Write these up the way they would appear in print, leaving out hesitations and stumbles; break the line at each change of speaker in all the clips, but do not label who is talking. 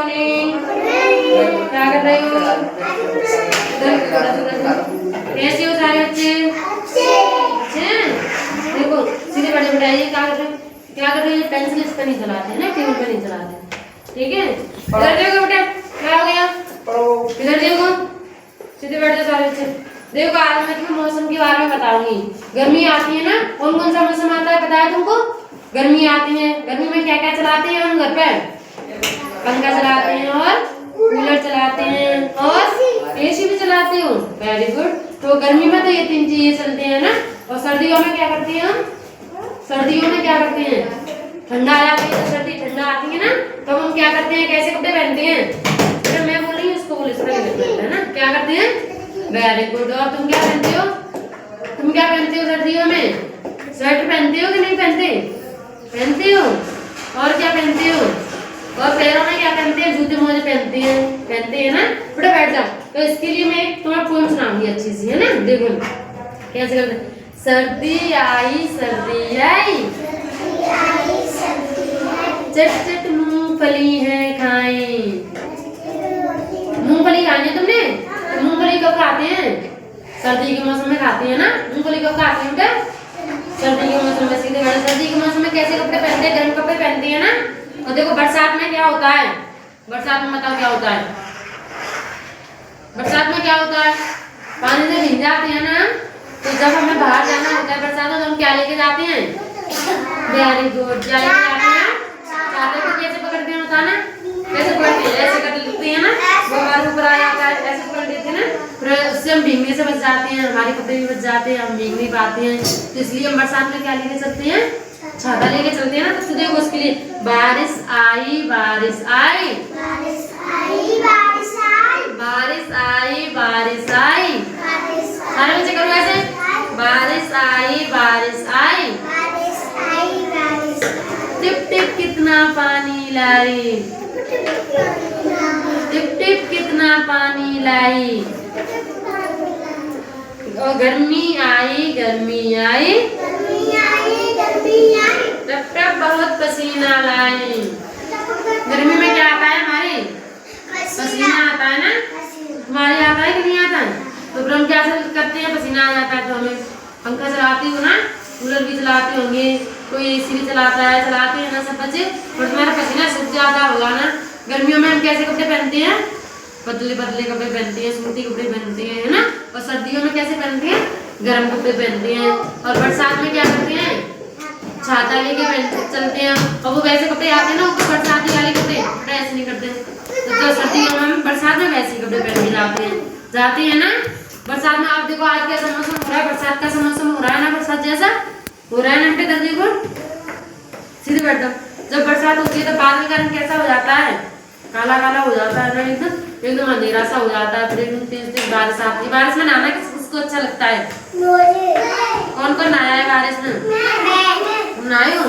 Morning. क्या कर रहे हो? कैसे हो सारे बच्चे? अच्छे हैं। देखो सीधे बैठे बैठाइए। क्या कर रहे हो? क्या कर रहे हो? पेंसिल इस पे नहीं चलाते ना, टेबल पे नहीं चलाते, ठीक है? इधर देखो बेटा, क्या हो गया? इधर देखो, सीधे बैठ जाओ सारे बच्चे। देखो आज मैं तुम्हें मौसम के बारे में बताऊंगी। गर्मी आती है ना, कौन कौन सा मौसम आता है पता है तुमको? गर्मी आती है, गर्मी में क्या क्या चलाते हैं हम घर पे? पंखा चलाते हैं और कूलर चलाते हैं और एसी भी चलाते हो। Very good. तो गर्मी में तो ये तीन चीजें चलते हैं ना। और सर्दियों में क्या करते हैं हम? सर्दियों में क्या करते हैं? ठंडा आ जाती है, सर्दी ठंडा आती है ना, तो हम क्या करते हैं? कैसे कपड़े पहनते हैं? मैं बोल रही हूँ उसको बोल, इसका है ना, क्या करते हैं? Very good. और तुम क्या पहनते हो? तुम क्या पहनते हो सर्दियों में? स्वेटर पहनते हो कि नहीं पहनते? पहनते हो। और क्या पहनते हो? और पैरों में क्या पहनते हैं? जूते मोजे पहनते हैं ना। बेटा बैठ जाओ। तो इसके लिए मैं एक तुम्हारा पोएम सुनाऊंगी अच्छी सी, है ना। देखो कैसे करते हैं। सर्दी आई सर्दी आई, चट चट मूंगफली है खाई। मूंगफली खानी है तुमने? तो मूंगफली कब खाते हैं? सर्दी के मौसम में खाते हैं ना। मूंगफली कब खाते हैं बेटा? सर्दी के मौसम में। सीधे बैठे। सर्दी के मौसम में कैसे कपड़े पहनते हैं? गर्म कपड़े पहनते हैं ना। और देखो बरसात में क्या होता है? बरसात में बताओ क्या होता है? बरसात में क्या होता है? पानी से भीग जाते हैं ना। तो जब हमें बाहर जाना होता है बरसात में, तो हम क्या लेके जाते हैं? Very good. क्या लेके जाते हैं? छाते को कैसे पकड़ते हैं होता है ना? कैसे पकड़ते हैं? ऐसे कर लेते हैं ना, वो हमारे ऊपर आ जाता है, ऐसे पकड़ लेते हैं ना, फिर उससे हम भीगने से बच जाते हैं, हमारे कपड़े भी बच जाते हैं, हम भीग नहीं पाते हैं। तो इसलिए हम बरसात में क्या लेके चलते हैं? छाता लेके चलते हैं ना। तो देखो उसके लिए बारिश आई बारिश आई, बारिश आई बारिश आई, बारिश आई बारिश आई। सारे बच्चे करो ऐसे। बारिश आई बारिश आई, बारिश आई बारिश आई। टिप टिप कितना पानी लाई, टिप टिप कितना पानी लाई। और गर्मी आई गर्मी आई, टप टप बहुत पसीना लाई। गर्मी में क्या आता है हमारे? पसीना आता है ना। तुम्हारे आता है कि नहीं आता है? तो फिर हम क्या करते हैं? पसीना आ जाता है तो हमें पंखा चलाती हो ना, कूलर भी चलाते होंगे, कोई एसी भी चलाता है, चलाते हैं ना सब बच्चे। और तुम्हारा पसीना सूख जाता होगा ना। गर्मियों में हम कैसे कपड़े पहनते हैं? पतले पतले कपड़े पहनते हैं, सूती कपड़े पहनते हैं, है ना। और सर्दियों में कैसे पहनते हैं? गर्म कपड़े पहनते हैं। और बरसात में क्या करते हैं? छाता लेके चलते हैं। और वो वैसे कपड़े आते हैं ना, ऊपर बरसाती वाले कपड़े, बेटा ऐसे नहीं करते। तो सर्दियों में बरसात में वैसे कपड़े पहन के जाते हैं ना। बरसात में आप देखो आज कैसा मौसम हो रहा है, बरसात का मौसम हो रहा है ना, बरसात जैसा हो रहा है ना बेटा। देखो सीधे बैठ जाओ। जब बरसात होती है तो बादल का रंग कैसा हो जाता है? काला काला हो जाता है ना, एकदम अंधेरा सा हो जाता है। फिर एकदम तेज तेज बारिश आती है। बारिश में नहाना किसको अच्छा लगता है? कौन कौन नहाया है बारिश में? तुम नहाए हो?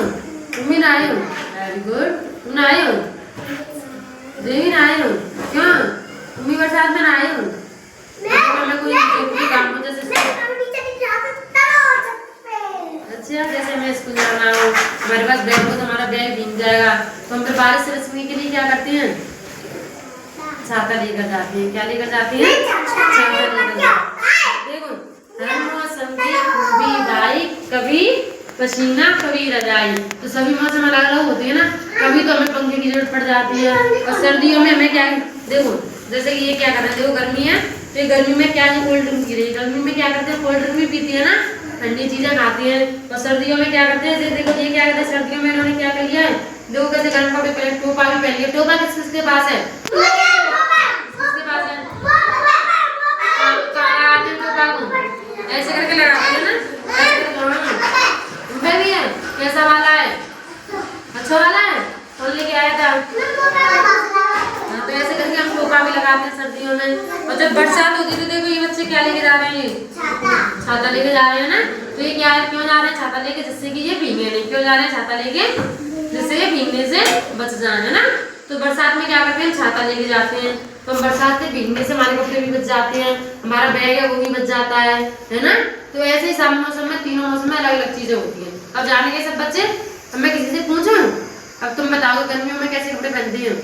तुम भी नहाए हो? Very good. तुम नहाए हो? देवी नहाए हो? क्यों? तुम भी बरसात में नहाए हो? कोई काम हो जैसे अच्छा, जैसे मैं स्कूल जाना हो, हमारे पास बैग हो तो हमारा बैग भीग जाएगा, तो हम फिर बारिश से बचने के लिए क्या करते हैं? छाता लेकर जाते हैं। क्या लेकर जाते हैं? छाता लेकर जाते हैं। देखो हर मौसम की खूबी भाई, कभी पसीना कभी रजाई। तो सभी मौसम अलग अलग होते हैं ना। कभी तो हमें पंखे की जरूरत पड़ जाती है। और सर्दियों में हमें क्या, देखो जैसे ये क्या कर रहे हैं, देखो गर्मी है तो ये गर्मी में क्या है? कोल्ड ड्रिंक पी रही है। गर्मी में क्या करते हैं? कोल्ड ड्रिंक भी पीती है ना, ठंडी चीजें खाती हैं। और सर्दियों में क्या करते हैं? देखो ये क्या करते हैं सर्दियों में, इन्होंने क्या कर लिया है? देखो कैसे गर्म कपड़े पहने, टोपा भी पहन लिया। टोपा किसके पास है? किसके पास है? टोपा को ऐसे करके लगाते हैं ना, भी है। कैसा वाला है? अच्छा वाला है, तो लेके आया था। तो ऐसे करके हम टोपा भी लगाते हैं सर्दियों में। और जब बरसात होती है तो देखो ये बच्चे क्या लेके जा रहे हैं? छाता लेके जा रहे हैं ना। तो ये क्या है, क्यों जा रहे हैं छाता लेके? जिससे कि ये भीगे नहीं। क्यों जा रहे हैं छाता लेके? जिससे ये भीगने से बच जाए, है ना। तो बरसात में क्या करते हैं? छाता लेके जाते हैं। तो बरसात से भीगने से हमारे कपड़े भी बच जाते हैं, हमारा बैग है वो भी बच जाता है ना। तो ऐसे ही सब मौसम में, तीनों मौसम में अलग अलग चीजें होती हैं। अब जानेंगे सब बच्चे। अब मैं किसी से पूछूं, अब तुम बताओ गर्मियों में कैसे कपड़े पहनते हैं?